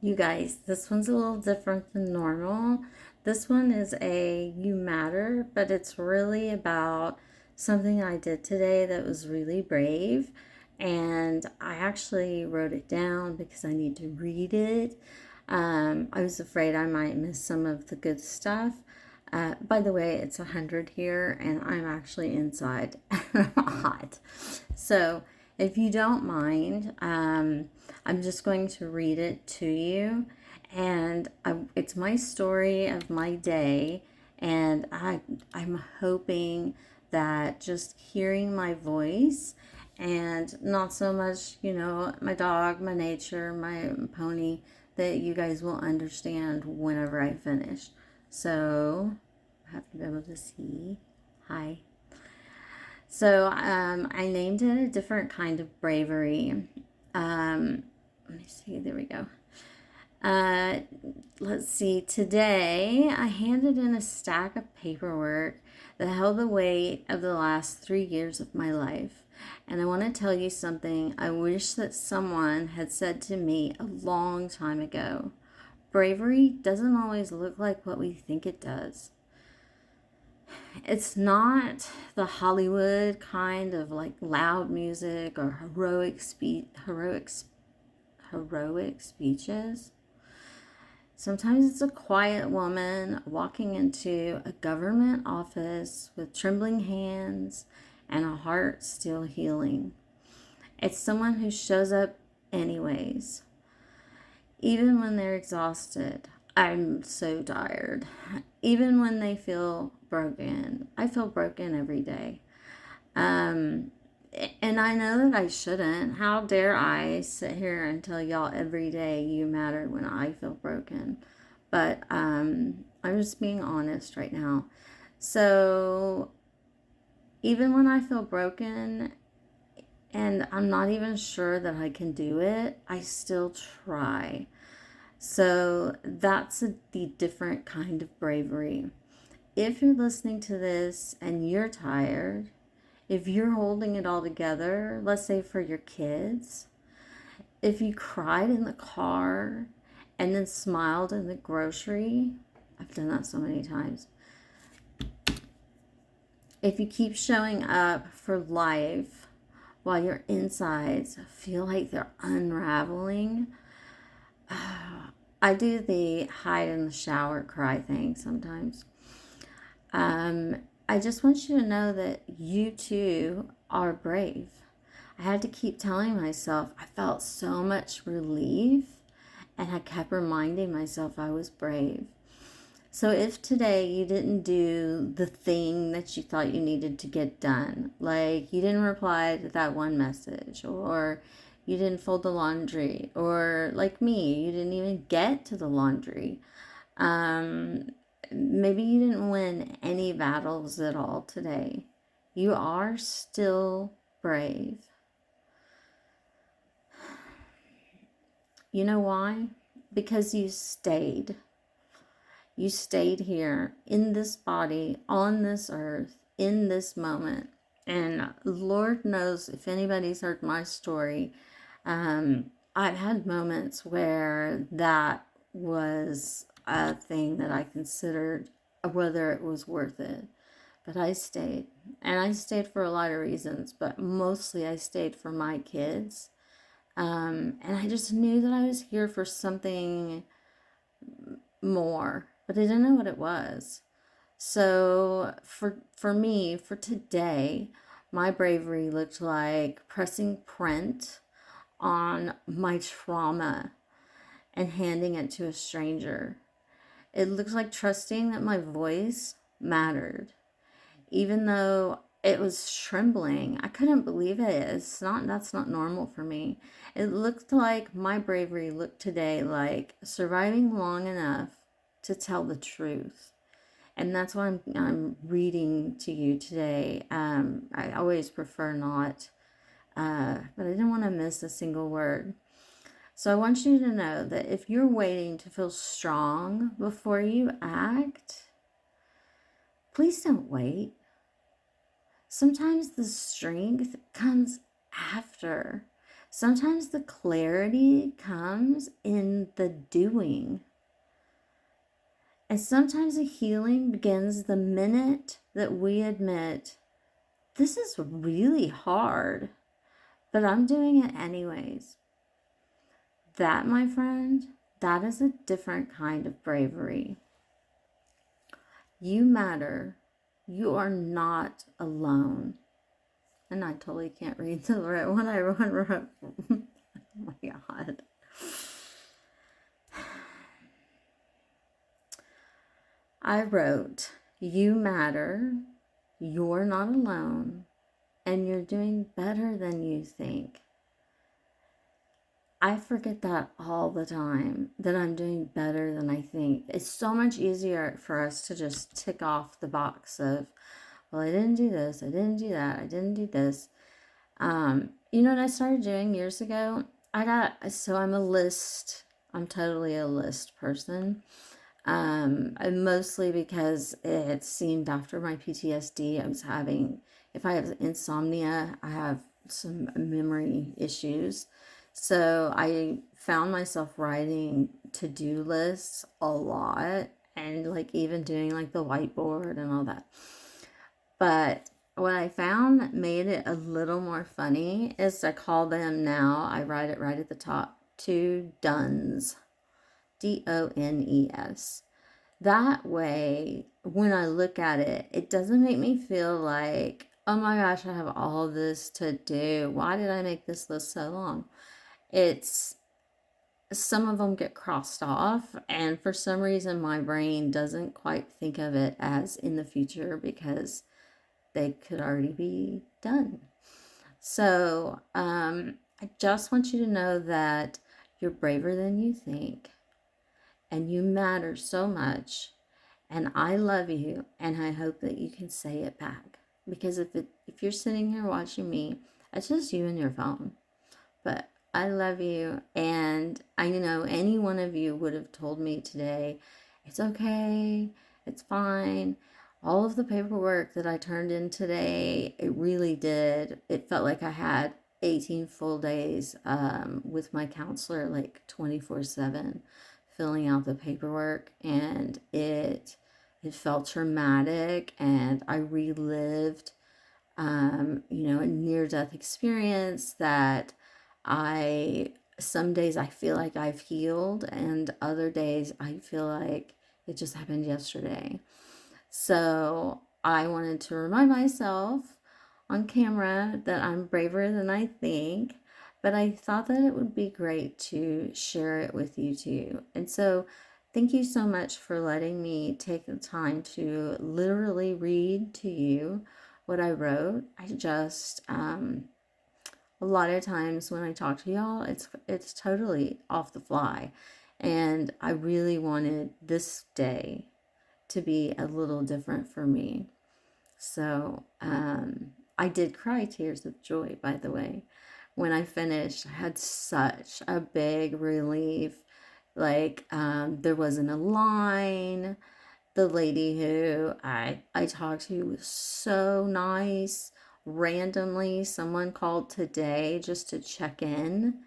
You guys, this one's a little different than normal. This one is a you matter, but it's really about something I did today that was really brave. And I actually wrote it down because I need to read it. I was afraid I might miss some of the good stuff. By the way, it's 100 here, and I'm actually inside and I'm hot. So, if you don't mind, I'm just going to read it to you. And it's my story of my day. And I'm hoping that just hearing my voice and not so much, my dog, my nature, my pony, that you guys will understand whenever I finish. So, I have to be able to see. Hi. So I named it a different kind of bravery. Let me see. There we go. Uh, let's see. Today I handed in a stack of paperwork that held the weight of the last 3 years of my life. And I want to tell you something I wish that someone had said to me a long time ago. Bravery doesn't always look like what we think it does. It's not the Hollywood kind of like loud music or heroic speeches. Sometimes it's a quiet woman walking into a government office with trembling hands and a heart still healing. It's someone who shows up anyways, even when they're exhausted. I'm so tired. Even when they feel broken. I feel broken every day. Um, and I know that I shouldn't. How dare I sit here and tell y'all every day you matter when I feel broken? But I'm just being honest right now. So even when I feel broken and I'm not even sure that I can do it, I still try. So that's the different kind of bravery. If you're listening to this and you're tired, if you're holding it all together, let's say for your kids, if you cried in the car and then smiled in the grocery, I've done that so many times. If you keep showing up for life while your insides feel like they're unraveling, I do the hide in the shower cry thing sometimes. I just want you to know that you too are brave. I had to keep telling myself I felt so much relief, and I kept reminding myself I was brave. So if today you didn't do the thing that you thought you needed to get done, like you didn't reply to that one message, or you didn't fold the laundry, or like me, you didn't even get to the laundry, um, maybe you didn't win any battles at all today, you are still brave. You know why? Because you stayed. You stayed here in this body, on this earth, in this moment. And Lord knows if anybody's heard my story, I've had moments where that was a thing that I considered whether it was worth it. But I stayed. And I stayed for a lot of reasons, but mostly I stayed for my kids. And I just knew that I was here for something more, but I didn't know what it was. So for me, for today, my bravery looked like pressing print on my trauma and handing it to a stranger. It looked like trusting that my voice mattered, even though it was trembling. I couldn't believe it. That's not normal for me. It looked like my bravery looked today like surviving long enough to tell the truth. And that's what I'm reading to you today. I always prefer not, but I didn't want to miss a single word. So I want you to know that if you're waiting to feel strong before you act, please don't wait. Sometimes the strength comes after. Sometimes the clarity comes in the doing. And sometimes the healing begins the minute that we admit, this is really hard, but I'm doing it anyways. That, my friend, that is a different kind of bravery. You matter. You are not alone. And I totally can't read the right one. I wrote. Oh my God. I wrote, you matter. You're not alone. And you're doing better than you think. I forget that all the time, that I'm doing better than I think. It's so much easier for us to just tick off the box of, well, I didn't do this, I didn't do that, I didn't do this. You know what I started doing years ago? I'm a list, I'm totally a list person. And mostly because it seemed after my PTSD, if I have insomnia, I have some memory issues. So I found myself writing to-do lists a lot and like even doing like the whiteboard and all that. But what I found made it a little more funny is I call them now, I write it right at the top, two dones. DONES. That way, when I look at it, it doesn't make me feel like, oh my gosh, I have all this to do. Why did I make this list so long? It's some of them get crossed off, and for some reason, my brain doesn't quite think of it as in the future because they could already be done. So, I just want you to know that you're braver than you think, and you matter so much, and I love you, and I hope that you can say it back. Because if you're sitting here watching me, it's just you and your phone. But I love you, and I know any one of you would have told me today, it's okay, it's fine. All of the paperwork that I turned in today, it really did. It felt like I had 18 full days with my counselor, like 24/7, filling out the paperwork, and it felt traumatic, and I relived, a near-death experience that some days I feel like I've healed, and other days I feel like it just happened yesterday. So I wanted to remind myself on camera that I'm braver than I think, but I thought that it would be great to share it with you too. And so thank you so much for letting me take the time to literally read to you what I wrote. A lot of times when I talk to y'all, it's totally off the fly. And I really wanted this day to be a little different for me. So I did cry tears of joy, by the way. When I finished, I had such a big relief. Like, there wasn't a line. The lady who I talked to was so nice. Randomly, someone called today just to check in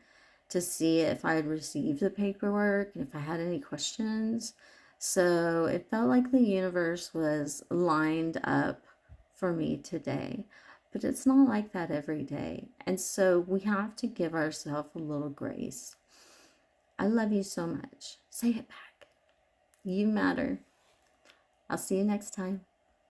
to see if I had received the paperwork and if I had any questions. So it felt like the universe was lined up for me today. But it's not like that every day. And so we have to give ourselves a little grace. I love you so much. Say it back. You matter. I'll see you next time.